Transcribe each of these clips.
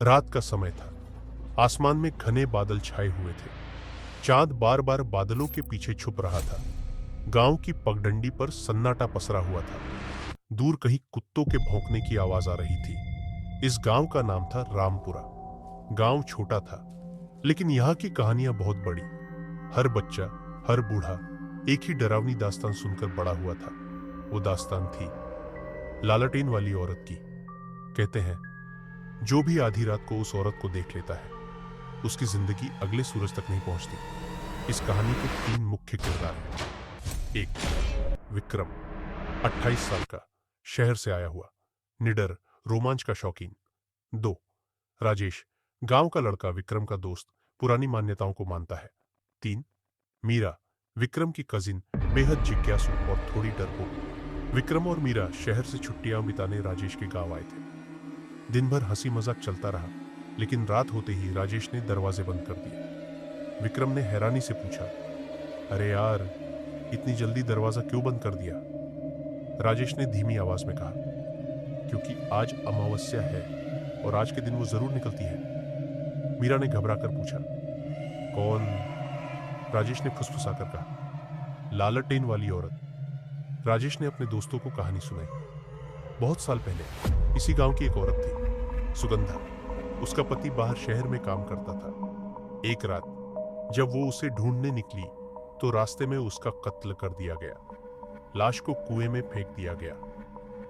रात का समय था। आसमान में घने बादल छाए हुए थे। चांद बार बार बादलों के पीछे छुप रहा था। गांव की पगडंडी पर सन्नाटा पसरा हुआ था। दूर कहीं कुत्तों के भौंकने की आवाज आ रही थी। इस गांव का नाम था रामपुरा। गांव छोटा था, लेकिन यहाँ की कहानियां बहुत बड़ी। हर बच्चा, हर बूढ़ा एक ही डरावनी दास्तान सुनकर बड़ा हुआ था। वो दास्तान थी लालटेन वाली औरत की। कहते हैं, जो भी आधी रात को उस औरत को देख लेता है, उसकी जिंदगी अगले सूरज तक नहीं पहुंचती। इस कहानी के तीन मुख्य किरदार हैं। एक, विक्रम, 28 साल का, शहर से आया हुआ, निडर, रोमांच का शौकीन। दो, राजेश, गांव का लड़का, विक्रम का दोस्त, पुरानी मान्यताओं को मानता है। तीन, मीरा, विक्रम की कजिन, बेहद जिज्ञासु और थोड़ी डरपोक। विक्रम और मीरा शहर से छुट्टियां बिताने राजेश के गांव आए थे। दिन भर हंसी मजाक चलता रहा, लेकिन रात होते ही राजेश ने दरवाजे बंद कर दिए। विक्रम ने हैरानी से पूछा, अरे यार, इतनी जल्दी दरवाजा क्यों बंद कर दिया? राजेश ने धीमी आवाज में कहा, क्योंकि आज अमावस्या है और आज के दिन वो जरूर निकलती है। मीरा ने घबराकर पूछा, कौन? राजेश ने फुसफुसाकर कहा, लालटेन वाली औरत। राजेश ने अपने दोस्तों को कहानी सुनाई। बहुत साल पहले इसी गांव की एक औरत थी, सुगंधा। उसका पति बाहर शहर में काम करता था। एक रात जब वो उसे ढूंढने निकली, तो रास्ते में उसका कत्ल कर दिया गया। लाश को कुएं में फेंक दिया गया।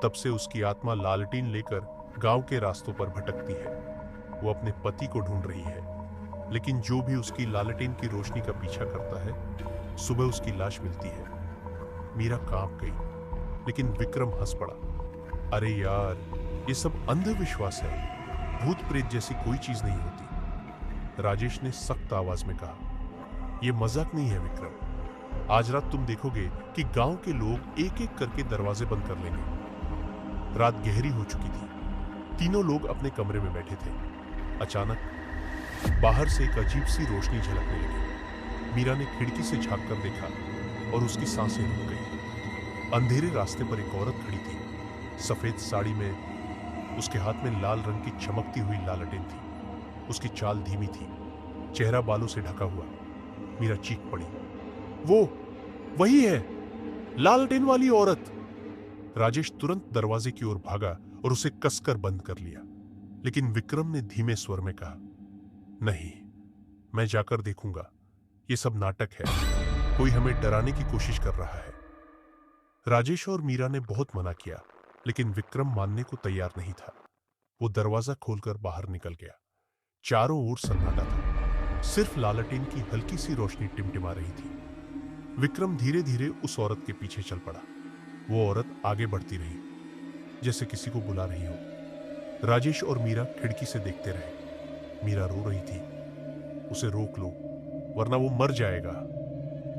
तब से उसकी आत्मा लालटीन लेकर गांव के रास्तों पर भटकती है। वो अपने पति को ढूंढ रही है, लेकिन जो भी उसकी लालटेन की रोशनी का पीछा करता है, सुबह उसकी लाश मिलती है। मीरा कांप गई, लेकिन विक्रम हंस पड़ा। अरे यार, ये सब अंधविश्वास है। भूत प्रेत जैसी कोई चीज नहीं होती। राजेश ने सख्त आवाज में कहा, यह मजाक नहीं है विक्रम। आज रात तुम देखोगे कि गांव के लोग एक एक करके दरवाजे बंद कर लेंगे। रात गहरी हो चुकी थी। तीनों लोग अपने कमरे में बैठे थे। अचानक बाहर से एक अजीब सी रोशनी झलकने लगी। मीरा ने खिड़की से झांक कर देखा और उसकी सांसें रुक गई। अंधेरे रास्ते पर एक औरत खड़ी थी, सफेद साड़ी में। उसके हाथ में लाल रंग की चमकती हुई लालटेन थी। उसकी चाल धीमी थी, चेहरा बालों से ढका हुआ। मीरा चीख पड़ी, वो वही है, लालटेन वाली औरत। राजेश तुरंत दरवाजे की ओर भागा और उसे कसकर बंद कर लिया। लेकिन विक्रम ने धीमे स्वर में कहा, नहीं, मैं जाकर देखूंगा। ये सब नाटक है। कोई हमें डराने की कोशिश कर रहा है। राजेश और मीरा ने बहुत मना किया, लेकिन विक्रम मानने को तैयार नहीं था। वो दरवाजा खोलकर बाहर निकल गया। चारों ओर सन्नाटा था। सिर्फ लालटेन की हल्की सी रोशनी टिमटिमा रही थी। विक्रम धीरे धीरे उस औरत के पीछे चल पड़ा। वो औरत आगे बढ़ती रही, जैसे किसी को बुला रही हो। राजेश और मीरा खिड़की से देखते रहे। मीरा रो रही थी, उसे रोक लो, वरना वो मर जाएगा।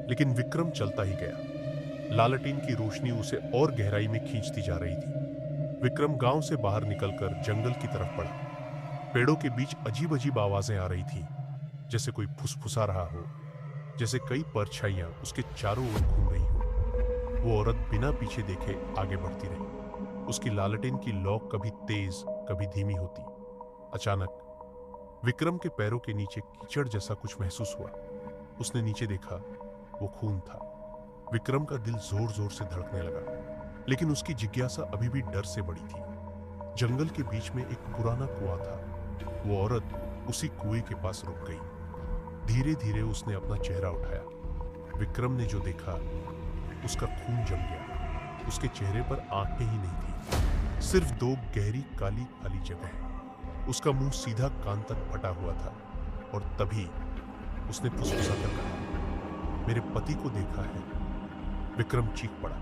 लेकिन विक्रम चलता ही गया। लालटेन की रोशनी उसे और गहराई में खींचती जा रही थी। विक्रम गांव से बाहर निकलकर जंगल की तरफ बढ़ा। पेड़ों के बीच अजीब अजीब आवाजें आ रही थीं, जैसे कोई फुसफुसा रहा हो, जैसे कई परछाइयां उसके चारों ओर घूम रही हो। वो औरत बिना पीछे देखे आगे बढ़ती रही। उसकी लालटेन की लौ कभी तेज, कभी धीमी होती। अचानक विक्रम के पैरों के नीचे कीचड़ जैसा कुछ महसूस हुआ। उसने नीचे देखा, वो खून था। विक्रम का दिल जोर जोर से धड़कने लगा, लेकिन उसकी जिज्ञासा अभी भी डर से बड़ी थी। जंगल के बीच में एक पुराना कुआं था। वो औरत उसी कुएं के पास रुक गई। धीरे धीरे उसने अपना चेहरा उठाया। विक्रम ने जो देखा, उसका खून जम गया। उसके चेहरे पर आंखें ही नहीं थी, सिर्फ दो गहरी काली खाली जगह। उसका मुंह सीधा कान तक फटा हुआ था। और तभी उसने फुसफुसाकर कहा, मेरे पति को देखा है। विक्रम चीख पड़ा,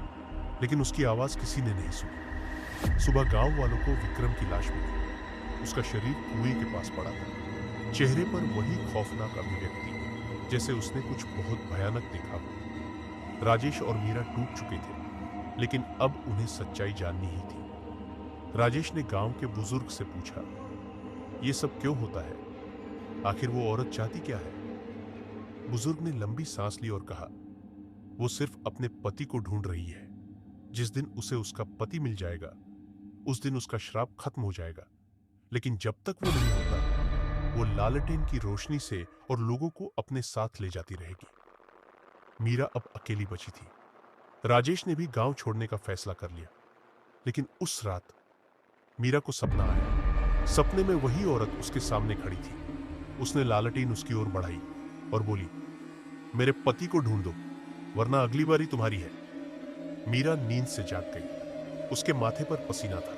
लेकिन उसकी आवाज किसी ने नहीं सुनी। सुबह गांव वालों को विक्रम की लाश मिली। उसका शरीर कुएं के पास पड़ा था। चेहरे पर वही खौफनाक अभिव्यक्ति, जैसे उसने कुछ बहुत भयानक देखा हो। राजेश और मीरा टूट चुके थे, लेकिन अब उन्हें सच्चाई जाननी ही थी। राजेश ने गांव के बुजुर्ग से पूछा, ये सब क्यों होता है? आखिर वो औरत चाहती क्या है? बुजुर्ग ने लंबी सांस ली और कहा, वो सिर्फ अपने पति को ढूंढ रही है। जिस दिन उसे उसका पति मिल जाएगा, उस दिन उसका श्राप खत्म हो जाएगा। लेकिन जब तक वो नहीं होता, वो लालटेन की रोशनी से और लोगों को अपने साथ ले जाती रहेगी। मीरा अब अकेली बची थी। राजेश ने भी गांव छोड़ने का फैसला कर लिया। लेकिन उस रात मीरा को सपना आया। सपने में वही औरत उसके सामने खड़ी थी। उसने लालटेन उसकी ओर बढ़ाई और बोली, मेरे पति को ढूंढ दो, वरना अगली बारी तुम्हारी है। मीरा नींद से जाग गई। उसके माथे पर पसीना था।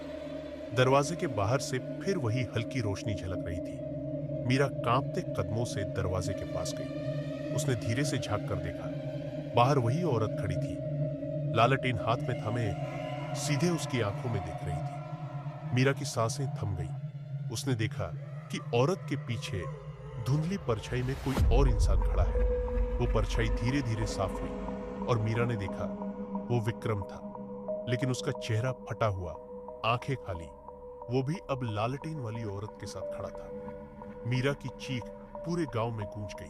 दरवाजे के बाहर से फिर वही हल्की रोशनी झलक रही थी। मीरा कांपते कदमों से दरवाजे के पास गई। उसने धीरे से झांक कर देखा। बाहर वही औरत खड़ी थी, लालटेन हाथ में थमे सीधे उसकी आंखों में देख रही थी। मीरा की सांसें थम गई। उसने देखा कि औरत के पीछे धुंधली परछाई में कोई और इंसान खड़ा है। वो परछाई धीरे धीरे साफ हुई और मीरा ने देखा वो विक्रम था, लेकिन उसका चेहरा फटा हुआ, आंखें खाली। वो भी अब लालटेन वाली औरत के साथ खड़ा था। मीरा की चीख पूरे गांव में गूंज गई।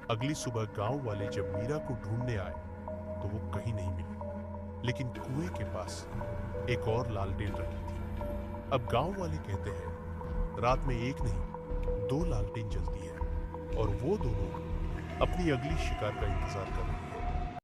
अगली सुबह गांव वाले जब मीरा को ढूंढने आए तो वो कहीं नहीं मिली, लेकिन कुएं के पास एक और लालटेन रखी थी। अब गांव वाले कहते हैं रात में एक नहीं 2 लालटेन जलती है और वो दोनों अपनी अगली शिकार का इंतजार कर रही हैं।